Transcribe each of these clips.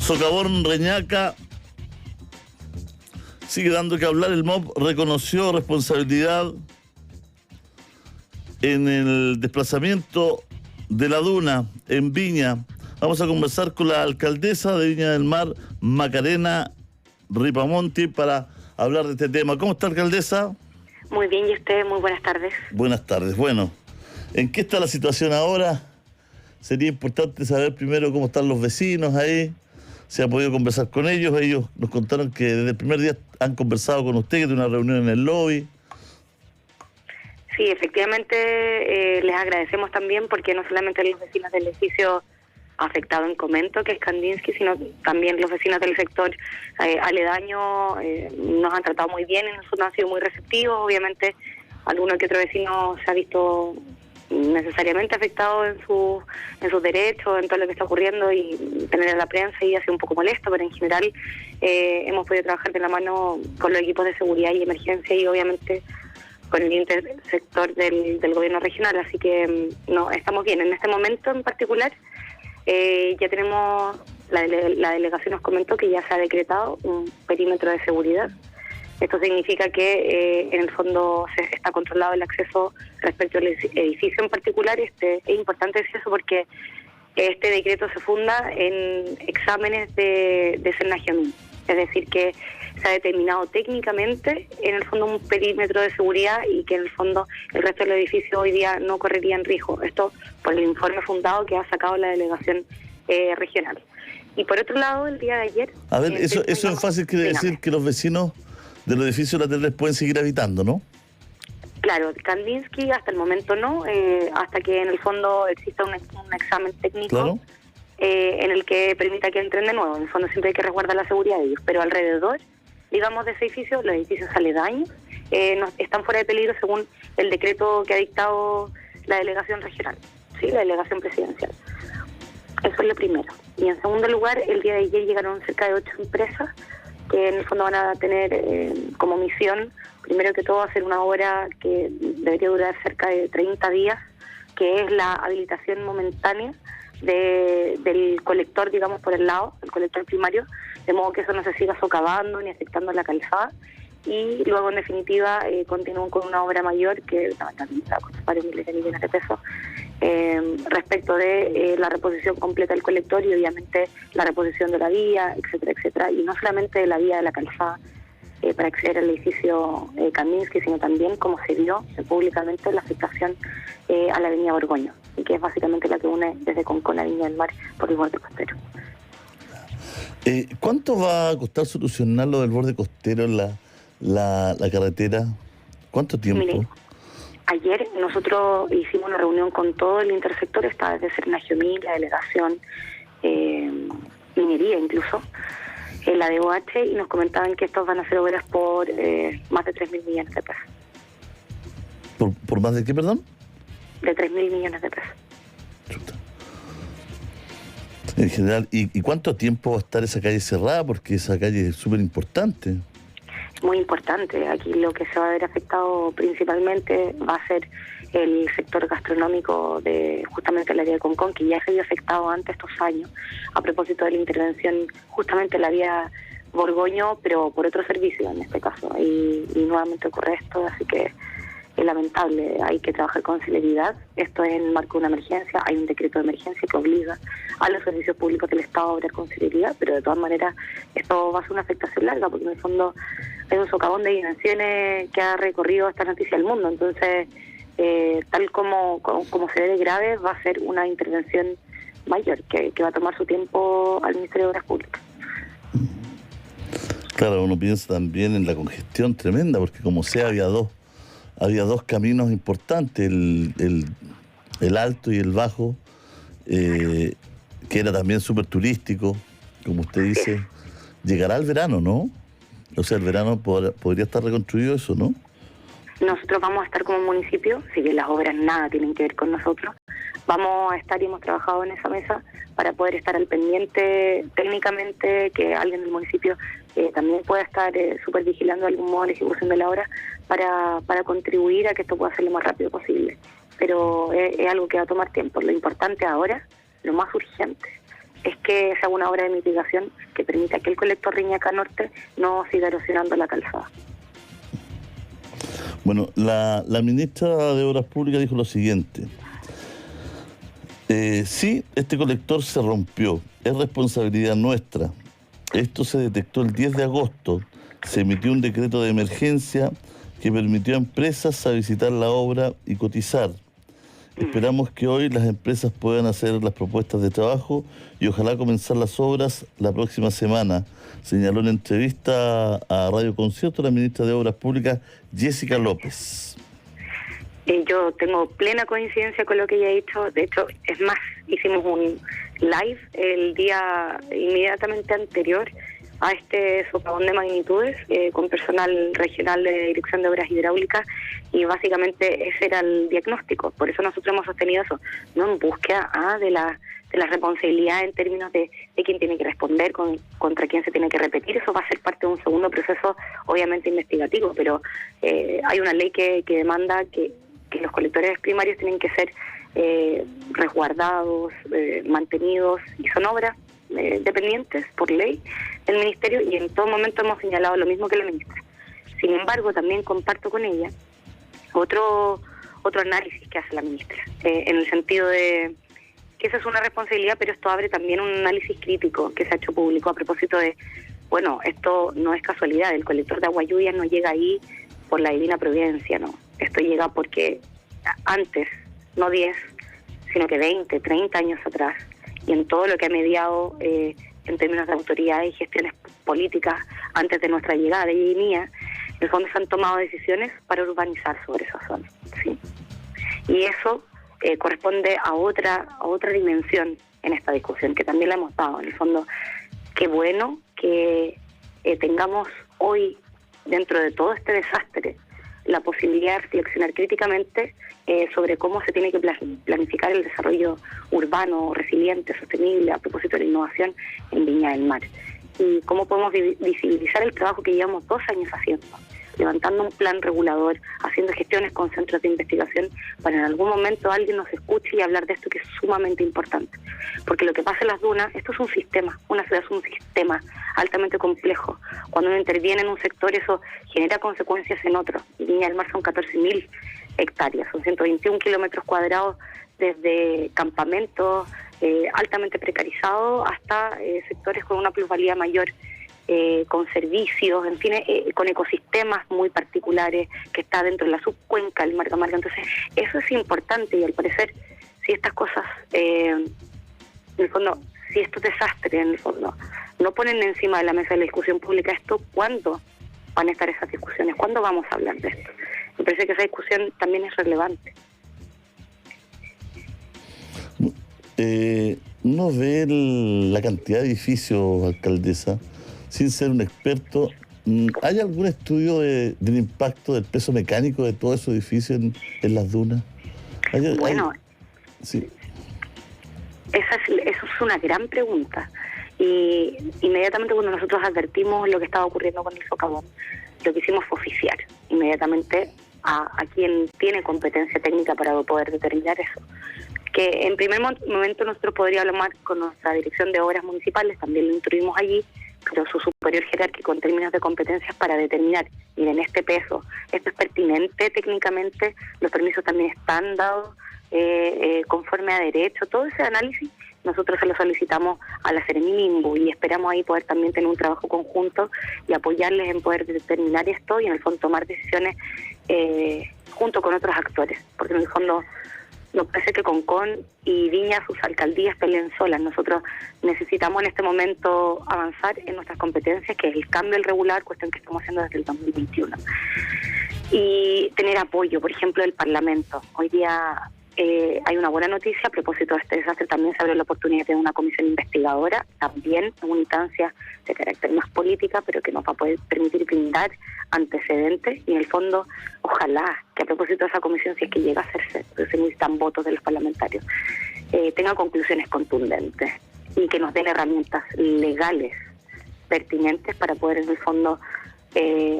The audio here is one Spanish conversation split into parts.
Socavón Reñaca sigue dando que hablar. El MOB reconoció responsabilidad en el desplazamiento de la duna en Viña. Vamos a conversar con la alcaldesa de Viña del Mar, Macarena Ripamonti, para hablar de este tema. ¿Cómo está, alcaldesa? Muy bien, ¿y usted? Muy buenas tardes. Buenas tardes. Bueno, ¿en qué está la situación ahora? Sería importante saber primero cómo están los vecinos ahí. ¿Se ha podido conversar con ellos? Ellos nos contaron que desde el primer día han conversado con usted, que tiene una reunión en el lobby. Sí, efectivamente, les agradecemos también porque no solamente los vecinos del edificio afectado en Comento, que es Kandinsky, sino también los vecinos del sector aledaño nos han tratado muy bien y nosotros han sido muy receptivos. Obviamente, alguno que otro vecino se ha visto necesariamente afectado en sus derechos, en todo lo que está ocurriendo, y tener a la prensa y ha sido un poco molesto, pero en general hemos podido trabajar de la mano con los equipos de seguridad y emergencia y obviamente con el intersector del gobierno regional, así que no, estamos bien. En este momento en particular ya tenemos, la delegación nos comentó que ya se ha decretado un perímetro de seguridad. Esto significa que en el fondo se está controlado el acceso respecto al edificio en particular. Es importante decir eso porque este decreto se funda en exámenes de Senagiomin, es decir, que se ha determinado técnicamente en el fondo un perímetro de seguridad y que en el fondo el resto del edificio hoy día no correría en riesgo. Esto por el informe fundado que ha sacado la delegación regional. Y por otro lado, el día de ayer... A ver, eso es fácil, quiere decir que los vecinos de los edificios laterales pueden seguir habitando, ¿no? Claro, Kandinsky hasta el momento no, hasta que en el fondo exista un examen técnico. Claro. En el que permita que entren de nuevo. En el fondo siempre hay que resguardar la seguridad de ellos, pero alrededor, digamos, de ese edificio, los edificios aledaños están fuera de peligro según el decreto que ha dictado la delegación regional, ¿sí? La delegación presidencial. Eso es lo primero. Y en segundo lugar, el día de ayer llegaron cerca de 8 empresas que en el fondo van a tener como misión, primero que todo, hacer una obra que debería durar cerca de 30 días, que es la habilitación momentánea del colector, digamos, por el lado, el colector primario, de modo que eso no se siga socavando ni afectando la calzada, y luego en definitiva continúan con una obra mayor que también va a costar varios miles de millones de pesos respecto de la reposición completa del colector y obviamente la reposición de la vía, etcétera, etcétera, y no solamente de la vía de la calzada para acceder al edificio Kandinsky, sino también, como se vio públicamente, la afectación a la avenida Borgoño, y que es básicamente la que une desde Concón a Viña del Mar por el borde costero. ¿Cuánto va a costar solucionar lo del borde costero en la carretera? ¿Cuánto tiempo? Mire, ayer nosotros hicimos una reunión con todo el intersector, estaba desde Senagiomin, la delegación, minería incluso, la DOH, y nos comentaban que estos van a ser obras por más de 3.000 millones de pesos. ¿Por más de qué, perdón? De 3.000 millones de pesos. Chuta. En general, ¿y cuánto tiempo va a estar esa calle cerrada? Porque esa calle es súper importante. Muy importante. Aquí lo que se va a ver afectado principalmente va a ser el sector gastronómico de justamente el área de Concón, que ya se había afectado antes estos años, a propósito de la intervención justamente en la vía Borgoño, pero por otro servicio en este caso. Y nuevamente ocurre esto, así que es lamentable. Hay que trabajar con celeridad. Esto es en el marco de una emergencia. Hay un decreto de emergencia que obliga a los servicios públicos del Estado a obrar con celeridad, pero de todas maneras esto va a ser una afectación larga, porque en el fondo hay un socavón de dimensiones que ha recorrido esta noticia del mundo. Entonces, tal como se ve de grave, va a ser una intervención mayor que va a tomar su tiempo al Ministerio de Obras Públicas. Claro, uno piensa también en la congestión tremenda, porque como sea había dos caminos importantes, el alto y el bajo, que era también súper turístico, como usted dice. Llegará el verano, ¿no? O sea, el verano podría estar reconstruido eso, ¿no? Nosotros vamos a estar como municipio, si bien las obras nada tienen que ver con nosotros, vamos a estar y hemos trabajado en esa mesa para poder estar al pendiente técnicamente, que alguien del municipio también pueda estar súper vigilando de algún modo la ejecución de la obra para contribuir a que esto pueda ser lo más rápido posible. Pero es algo que va a tomar tiempo. Lo importante ahora, lo más urgente, es que se haga una obra de mitigación que permita que el colector Riñaca Norte no siga erosionando la calzada. Bueno, la ministra de Obras Públicas dijo lo siguiente. Sí, este colector se rompió, es responsabilidad nuestra. Esto se detectó el 10 de agosto, se emitió un decreto de emergencia que permitió a empresas a visitar la obra y cotizar. Esperamos que hoy las empresas puedan hacer las propuestas de trabajo y ojalá comenzar las obras la próxima semana, señaló en entrevista a Radio Concierto la ministra de Obras Públicas, Jessica López. Yo tengo plena coincidencia con lo que ella ha dicho. De hecho, es más, hicimos un live el día inmediatamente anterior a este socavón de magnitudes con personal regional de Dirección de Obras Hidráulicas, y básicamente ese era el diagnóstico. Por eso nosotros hemos sostenido eso, no en búsqueda de la responsabilidad en términos de quién tiene que responder, contra quién se tiene que repetir. Eso va a ser parte de un segundo proceso, obviamente investigativo, pero hay una ley que demanda que los colectores primarios tienen que ser resguardados, mantenidos, y son obras dependientes por ley del Ministerio, y en todo momento hemos señalado lo mismo que la ministra. Sin embargo, también comparto con ella otro análisis que hace la ministra, en el sentido de que esa es una responsabilidad, pero esto abre también un análisis crítico que se ha hecho público a propósito de, bueno, esto no es casualidad, el colector de agua lluvia no llega ahí por la divina providencia, no. Esto llega porque antes, no 10, sino que 20, 30 años atrás, y en todo lo que ha mediado en términos de autoridades y gestiones políticas antes de nuestra llegada y mía, en el fondo se han tomado decisiones para urbanizar sobre esa zona, ¿sí? Y eso corresponde a otra dimensión en esta discusión, que también la hemos dado. En el fondo, qué bueno que tengamos hoy, dentro de todo este desastre, la posibilidad de reflexionar críticamente sobre cómo se tiene que planificar el desarrollo urbano, resiliente, sostenible, a propósito de la innovación en Viña del Mar. Y cómo podemos visibilizar el trabajo que llevamos 2 años haciendo, levantando un plan regulador, haciendo gestiones con centros de investigación, para en algún momento alguien nos escuche y hablar de esto, que es sumamente importante. Porque lo que pasa en las dunas, esto es un sistema, una ciudad es un sistema altamente complejo. Cuando uno interviene en un sector, eso genera consecuencias en otro. Viña del Mar son 14.000 hectáreas, son 121 kilómetros cuadrados, desde campamentos altamente precarizados hasta sectores con una plusvalía mayor, con servicios, en fin, con ecosistemas muy particulares, que está dentro de la subcuenca del Marga Marga. Entonces, eso es importante, y al parecer, si estas cosas, en el fondo, si estos desastres, en el fondo, no ponen encima de la mesa de la discusión pública esto, ¿cuándo van a estar esas discusiones? ¿Cuándo vamos a hablar de esto? Me parece que esa discusión también es relevante. Uno ve la cantidad de edificios, alcaldesa, sin ser un experto. ¿Hay algún estudio del impacto del peso mecánico de todos esos edificios en las dunas? Bueno, sí. Eso es una gran pregunta. Y inmediatamente cuando nosotros advertimos lo que estaba ocurriendo con el socavón, lo que hicimos fue oficiar inmediatamente a quien tiene competencia técnica para poder determinar eso. Que en primer momento nosotros podríamos hablar con nuestra Dirección de Obras Municipales, también lo instruimos allí, pero su superior jerárquico en términos de competencias para determinar, miren, este peso, esto es pertinente técnicamente, los permisos también están dados conforme a derecho. Todo ese análisis nosotros se lo solicitamos a la Seremi-Minbu, y esperamos ahí poder también tener un trabajo conjunto y apoyarles en poder determinar esto y en el fondo tomar decisiones junto con otros actores, porque en el fondo nos parece que Concón y Viña, sus alcaldías, peleen solas. Nosotros necesitamos en este momento avanzar en nuestras competencias, que es el cambio del regular, cuestión que estamos haciendo desde el 2021. Y tener apoyo, por ejemplo, del Parlamento. Hoy día hay una buena noticia a propósito de este desastre. También se abre la oportunidad de tener una comisión investigadora, también en una instancia de carácter más política, pero que nos va a poder permitir brindar antecedentes, y en el fondo, ojalá que a propósito de esa comisión, si es que llega a hacerse, porque se necesitan votos de los parlamentarios, tenga conclusiones contundentes y que nos den herramientas legales pertinentes para poder en el fondo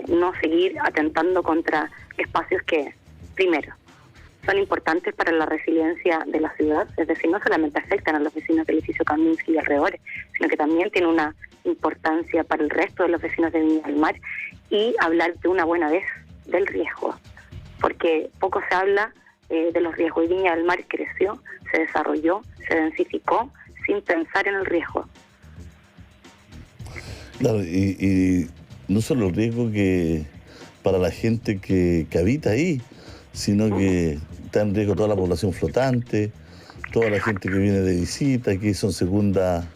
no seguir atentando contra espacios que, primero, son importantes para la resiliencia de la ciudad, es decir, no solamente afectan a los vecinos del edificio Kandinsky y alrededores, sino que también tienen una importancia para el resto de los vecinos de Viña del Mar, y hablar de una buena vez del riesgo, porque poco se habla de los riesgos, y Viña del Mar creció, se desarrolló, se densificó sin pensar en el riesgo. Claro, y no solo el riesgo que para la gente que habita ahí, sino que está en riesgo toda la población flotante, toda la gente que viene de visita, aquí son segundas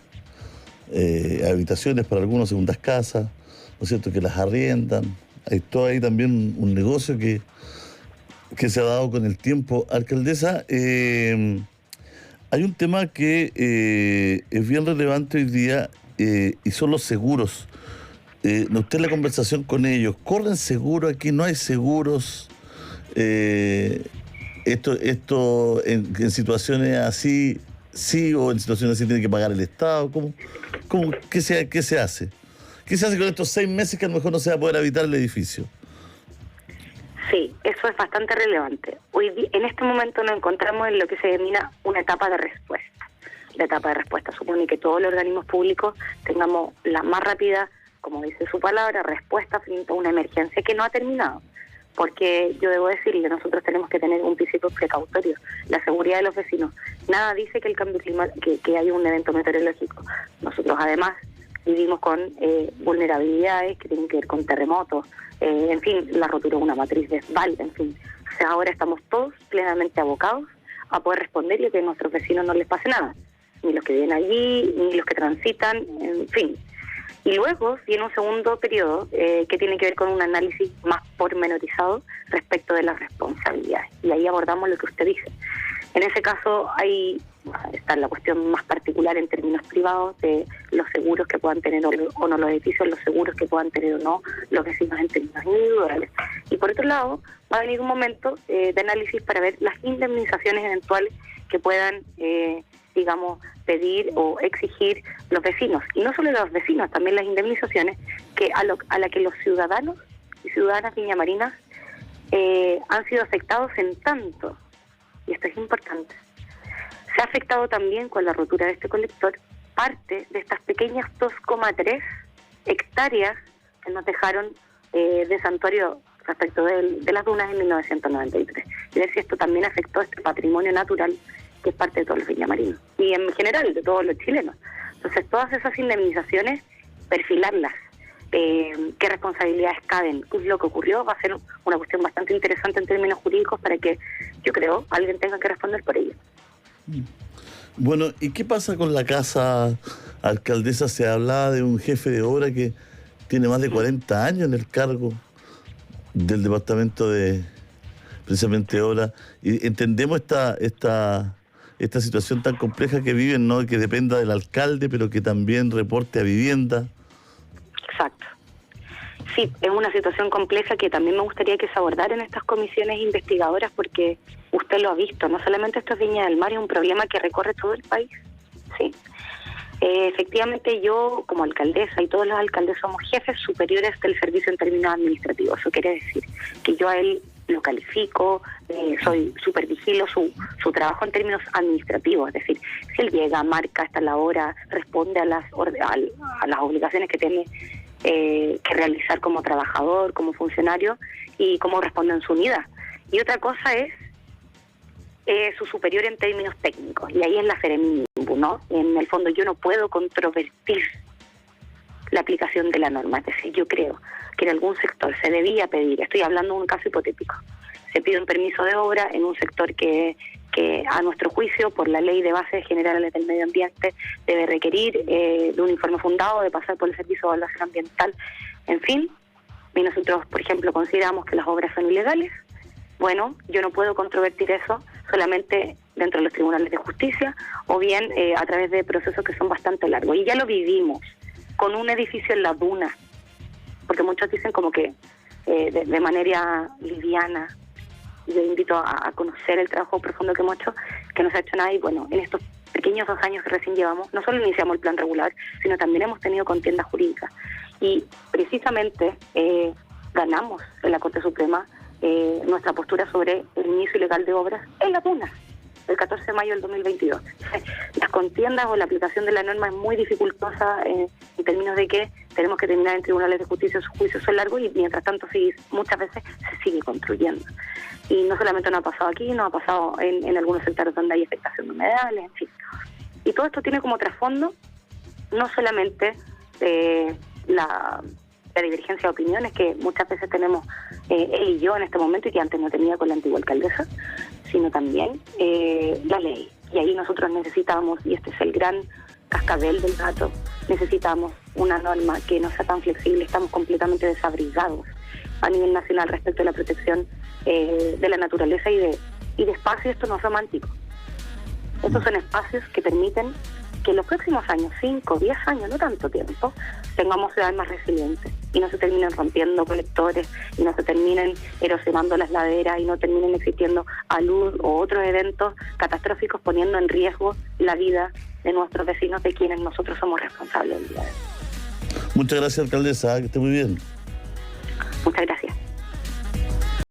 habitaciones para algunos, segundas casas, ¿no es cierto?, que las arriendan. Hay todo ahí también un negocio que se ha dado con el tiempo. Alcaldesa, hay un tema que es bien relevante hoy día, y son los seguros. Usted en la conversación con ellos, ¿corren seguros aquí? ¿No hay seguros? Esto en situaciones así, sí, o en situaciones así tiene que pagar el Estado. ¿Qué se hace? ¿Qué se hace con estos 6 meses que a lo mejor no se va a poder habitar el edificio? Sí, eso es bastante relevante. En este momento nos encontramos en lo que se denomina una etapa de respuesta. La etapa de respuesta supone que todos los organismos públicos tengamos la más rápida, como dice su palabra, respuesta frente a una emergencia que no ha terminado. Porque yo debo decirle, nosotros tenemos que tener un principio precautorio, la seguridad de los vecinos. Nada dice que el cambio climático, que haya un evento meteorológico. Nosotros además vivimos con vulnerabilidades que tienen que ver con terremotos, en fin, la rotura de una matriz de Svalbard, en fin. O sea, ahora estamos todos plenamente abocados a poder responder y a que a nuestros vecinos no les pase nada. Ni los que viven allí, ni los que transitan, en fin. Y luego viene un segundo periodo que tiene que ver con un análisis más pormenorizado respecto de las responsabilidades. Y ahí abordamos lo que usted dice. En ese caso está la cuestión más particular en términos privados de los seguros que puedan tener o no los edificios, los seguros que puedan tener o no los vecinos en términos individuales. Y por otro lado, va a venir un momento de análisis para ver las indemnizaciones eventuales que puedan pedir o exigir los vecinos. Y no solo los vecinos, también las indemnizaciones que a la que los ciudadanos y ciudadanas viñamarinas han sido afectados en tanto. Y esto es importante. Se ha afectado también con la rotura de este colector parte de estas pequeñas 2,3 hectáreas que nos dejaron de santuario respecto de las dunas en 1993. Y ver si esto también afectó este patrimonio natural que es parte de todos los viñamarinos y en general de todos los chilenos. Entonces, todas esas indemnizaciones, perfilarlas, qué responsabilidades caben, qué es lo que ocurrió, va a ser una cuestión bastante interesante en términos jurídicos para que, yo creo, alguien tenga que responder por ello. Bueno, ¿y qué pasa con la casa, alcaldesa? Se hablaba de un jefe de obra que tiene más de 40 años en el cargo del departamento de precisamente obra, y entendemos esta situación tan compleja que viven, ¿no? Que dependa del alcalde, pero que también reporte a vivienda. Exacto. Sí, es una situación compleja que también me gustaría que se abordara en estas comisiones investigadoras, porque usted lo ha visto, no solamente esto es Viña del Mar, es un problema que recorre todo el país. Sí. Efectivamente, yo como alcaldesa y todos los alcaldes somos jefes superiores del servicio en términos administrativos. Eso quiere decir que yo a él lo califico, supervigilo su trabajo en términos administrativos, es decir, si él llega, marca hasta la hora, responde a las obligaciones que tiene que realizar como trabajador, como funcionario, y cómo responde en su unidad. Y otra cosa es su superior en términos técnicos, y ahí es la Seremi, ¿no? En el fondo yo no puedo controvertir la aplicación de la norma, es decir, yo creo que en algún sector se debía pedir, estoy hablando de un caso hipotético, se pide un permiso de obra en un sector que a nuestro juicio, por la ley de bases generales del medio ambiente, debe requerir de un informe fundado, de pasar por el servicio de evaluación ambiental, en fin, y nosotros, por ejemplo, consideramos que las obras son ilegales. Bueno, yo no puedo controvertir eso solamente dentro de los tribunales de justicia o bien a través de procesos que son bastante largos. Y ya lo vivimos con un edificio en la duna, porque muchos dicen como que de manera liviana. Yo invito a conocer el trabajo profundo que hemos hecho, que no se ha hecho nada, y bueno, en estos pequeños 2 años que recién llevamos, no solo iniciamos el plan regular, sino también hemos tenido contiendas jurídicas. Y precisamente ganamos en la Corte Suprema nuestra postura sobre el inicio ilegal de obras en la PUNA, el 14 de mayo del 2022. Las contiendas o la aplicación de la norma es muy dificultosa en términos de que tenemos que terminar en tribunales de justicia, sus juicios son largos y mientras tanto muchas veces se sigue construyendo. Y no solamente no ha pasado aquí, no ha pasado en algunos sectores donde hay afectación de humedales, en fin. Y todo esto tiene como trasfondo no solamente la divergencia de opiniones que muchas veces tenemos él y yo en este momento y que antes no tenía con la antigua alcaldesa, sino también la ley. Y ahí nosotros necesitamos, y este es el gran cascabel del gato, necesitamos una norma que no sea tan flexible. Estamos completamente desabrigados a nivel nacional respecto a la protección de la naturaleza y de espacios. Esto no es romántico. Estos son espacios que permiten que en los próximos años, 5, 10 años, no tanto tiempo, tengamos ciudades más resilientes y no se terminen rompiendo colectores y no se terminen erosionando las laderas y no terminen existiendo alud o otros eventos catastróficos poniendo en riesgo la vida de nuestros vecinos, de quienes nosotros somos responsables del día de hoy. Muchas gracias, alcaldesa, que esté muy bien. Muchas gracias.